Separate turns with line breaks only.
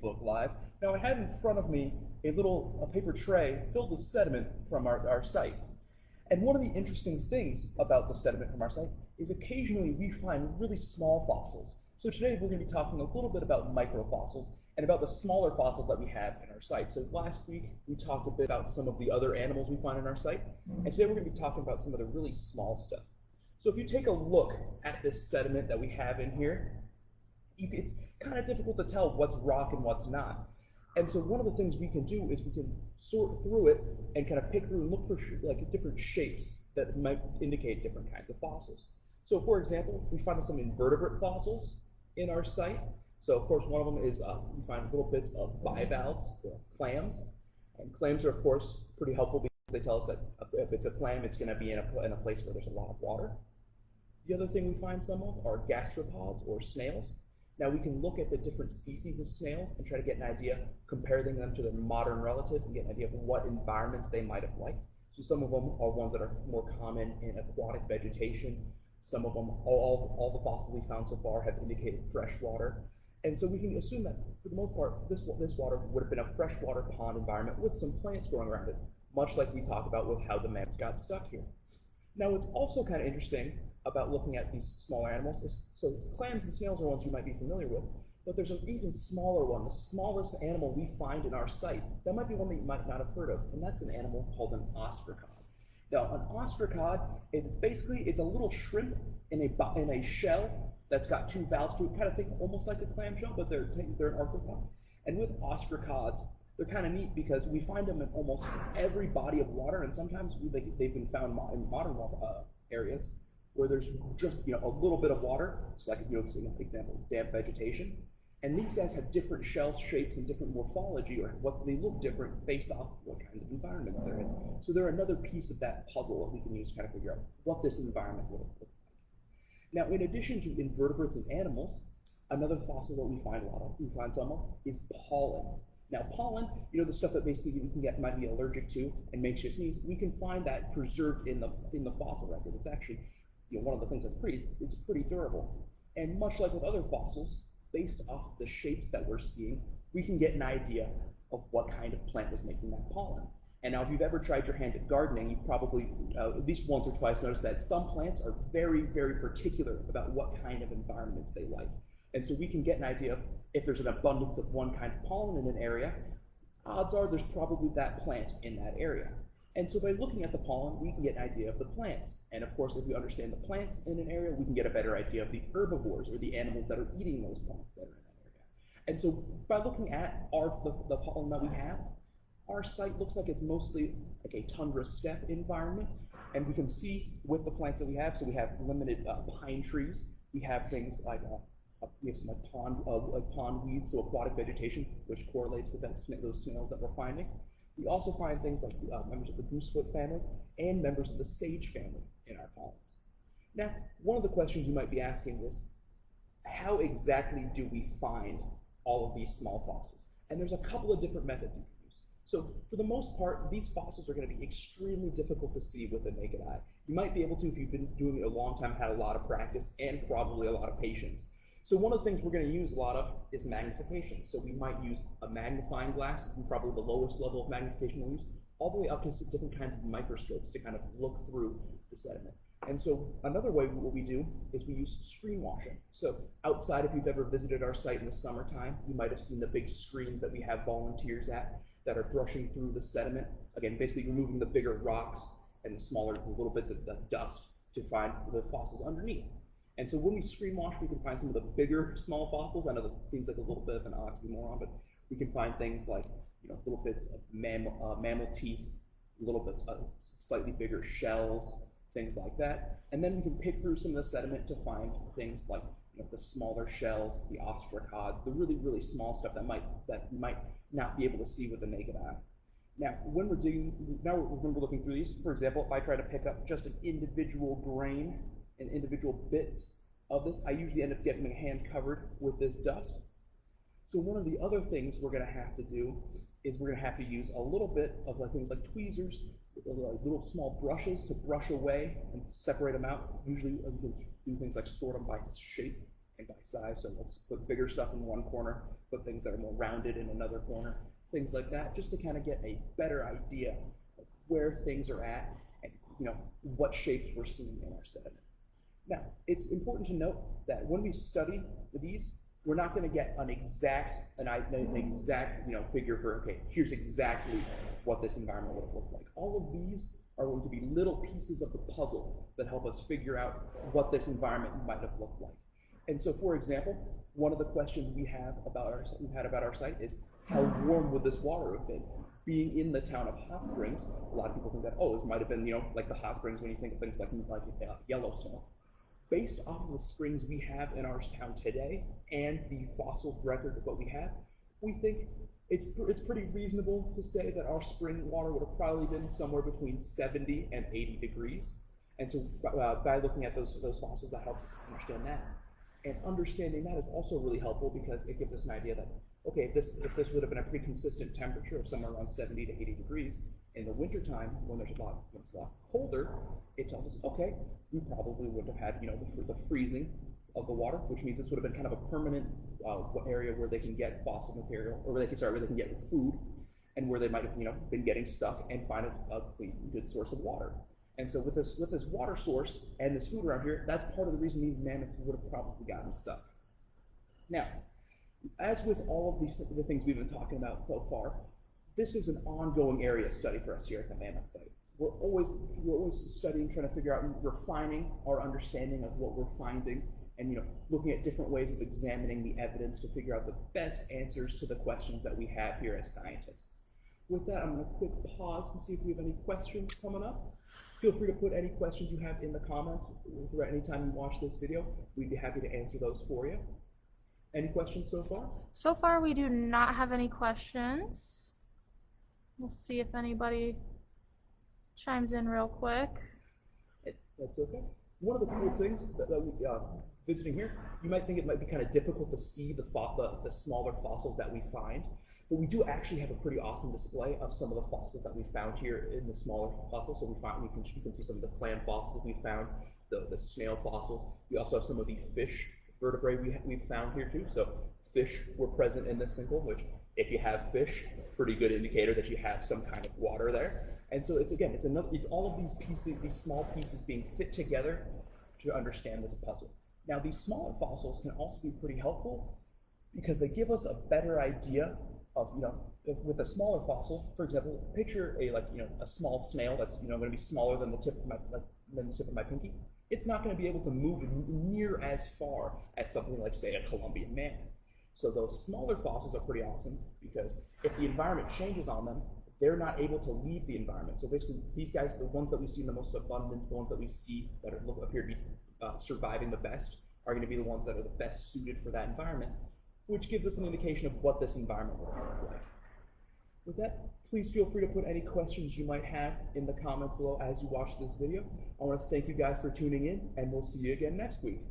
Facebook Live. Now I have in front of me a paper tray filled with sediment from our site. And one of the interesting things about the sediment from our site is occasionally we find really small fossils. So today we're going to be talking a little bit about microfossils and about the smaller fossils that we have in our site. So last week we talked a bit about some of the other animals we find in our site, and today we're going to be talking about some of the really small stuff. So if you take a look at this sediment that we have in here, it's kind of difficult to tell what's rock and what's not. And so one of the things we can do is we can sort through it and kind of pick through and look for like different shapes that might indicate different kinds of fossils. So for example, we find some invertebrate fossils in our site. So of course one of them is we find little bits of bivalves, or clams. And clams are of course pretty helpful because they tell us that if it's a clam, it's going to be in a place where there's a lot of water. The other thing we find some of are gastropods or snails. Now we can look at the different species of snails and try to get an idea, comparing them to their modern relatives and get an idea of what environments they might have liked. So some of them are ones that are more common in aquatic vegetation. Some of them, all the fossils we found so far have indicated freshwater. And so we can assume that for the most part, this water would have been a freshwater pond environment with some plants growing around it, much like we talked about with how the mammoths got stuck here. Now what's also kind of interesting about looking at these smaller animals is, so clams and snails are ones you might be familiar with, but there's an even smaller one, the smallest animal we find in our site. That might be one that you might not have heard of, and that's an animal called an ostracod. Now, an ostracod is basically, it's a little shrimp in a shell that's got two valves to it, kind of think almost like a clamshell, but they're an arthropod. And with ostracods, they're kind of neat because we find them in almost every body of water, and sometimes they've been found in modern areas where there's just a little bit of water. So like example, damp vegetation. And these guys have different shell shapes and different morphology, or what they look different based off what kinds of environments they're in. So they're another piece of that puzzle that we can use to kind of figure out what this environment will look like. Now, in addition to invertebrates and animals, another fossil that we find some of is pollen. Now, pollen, the stuff that basically you might be allergic to and makes you sneeze, we can find that preserved in the fossil record. It's actually one of the things that's pretty durable. And much like with other fossils, based off the shapes that we're seeing, we can get an idea of what kind of plant was making that pollen. And now if you've ever tried your hand at gardening, you've probably at least once or twice noticed that some plants are very, very particular about what kind of environments they like. And so we can get an idea of if there's an abundance of one kind of pollen in an area, odds are there's probably that plant in that area. And so by looking at the pollen, we can get an idea of the plants. And of course, if we understand the plants in an area, we can get a better idea of the herbivores, or the animals that are eating those plants that are in that area. And so by looking at the pollen that we have, our site looks like it's mostly like a tundra steppe environment. And we can see with the plants that we have, so we have limited pine trees. We have things like we have some pond weeds, so aquatic vegetation, which correlates with those snails that we're finding. We also find things like members of the goosefoot family and members of the sage family in our pollens. Now, one of the questions you might be asking is, how exactly do we find all of these small fossils? And there's a couple of different methods you can use. So for the most part, these fossils are going to be extremely difficult to see with the naked eye. You might be able to if you've been doing it a long time, had a lot of practice, and probably a lot of patience. So one of the things we're going to use a lot of is magnification. So we might use a magnifying glass, probably the lowest level of magnification we'll use, all the way up to different kinds of microscopes to kind of look through the sediment. And so another way what we do is we use screen washing. So outside, if you've ever visited our site in the summertime, you might have seen the big screens that we have volunteers at that are brushing through the sediment. Again, basically removing the bigger rocks and the smaller little bits of the dust to find the fossils underneath. And so when we screen wash, we can find some of the bigger small fossils. I know that seems like a little bit of an oxymoron, but we can find things like little bits of mammal teeth, little bits of slightly bigger shells, things like that. And then we can pick through some of the sediment to find things like the smaller shells, the ostracods, the really, really small stuff that you might not be able to see with the naked eye. Now, when we're looking through these, for example, if I try to pick up just an individual grain and individual bits of this, I usually end up getting my hand covered with this dust. So one of the other things we're going to have to do is we're going to have to use a little bit of things like tweezers, little small brushes to brush away and separate them out. Usually you can do things like sort them by shape and by size. So let's put bigger stuff in one corner, put things that are more rounded in another corner, things like that, just to kind of get a better idea of where things are at and what shapes we're seeing in our sediment. Now, it's important to note that when we study these, we're not going to get an exact figure for, okay, here's exactly what this environment would have looked like. All of these are going to be little pieces of the puzzle that help us figure out what this environment might have looked like. And so, for example, one of the questions we've had about our site is, how warm would this water have been? Being in the town of Hot Springs, a lot of people think that, oh, it might have been, like the hot springs when you think of things like Yellowstone. Based off of the springs we have in our town today and the fossil record of what we have, we think it's pretty reasonable to say that our spring water would have probably been somewhere between 70 and 80 degrees. And so by looking at those fossils, that helps us understand that. And understanding that is also really helpful because it gives us an idea that, okay, if this would have been a pretty consistent temperature of somewhere around 70 to 80 degrees, in the wintertime, when it's a lot colder, it tells us, okay, we probably would have had, the freezing of the water, which means this would have been kind of a permanent area where they can get fossil material, or where they can get food, and where they might have, been getting stuck and find a clean, good source of water. And so with this water source and this food around here, that's part of the reason these mammoths would have probably gotten stuck. Now, as with all of the things we've been talking about so far, this is an ongoing area of study for us here at the Mammoth site. We're always studying, trying to figure out and refining our understanding of what we're finding, and looking at different ways of examining the evidence to figure out the best answers to the questions that we have here as scientists. With that, I'm going to quick pause to see if we have any questions coming up. Feel free to put any questions you have in the comments throughout any time you watch this video. We'd be happy to answer those for you. Any questions so far?
So far, we do not have any questions. We'll see if anybody chimes in real quick.
That's okay. One of the cool things that we visiting here, you might think it might be kind of difficult to see the smaller fossils that we find, but we do actually have a pretty awesome display of some of the fossils that we found here in the smaller fossils. So you can see some of the plant fossils we found, the snail fossils. We also have some of the fish vertebrae we've found here too. So fish were present in this sinkhole, which, if you have fish, pretty good indicator that you have some kind of water there. And so it's all of these pieces, these small pieces being fit together to understand this puzzle. Now, these smaller fossils can also be pretty helpful because they give us a better idea of, with a smaller fossil, for example, picture a small snail that's going to be smaller than the tip of my pinky. It's not going to be able to move near as far as something like, say, a Columbian mammoth. So those smaller fossils are pretty awesome because if the environment changes on them, they're not able to leave the environment. So basically, these guys, the ones that we see in the most abundance, the ones that we see that appear to be surviving the best, are going to be the ones that are the best suited for that environment, which gives us an indication of what this environment will look like. With that, please feel free to put any questions you might have in the comments below as you watch this video. I want to thank you guys for tuning in, and we'll see you again next week.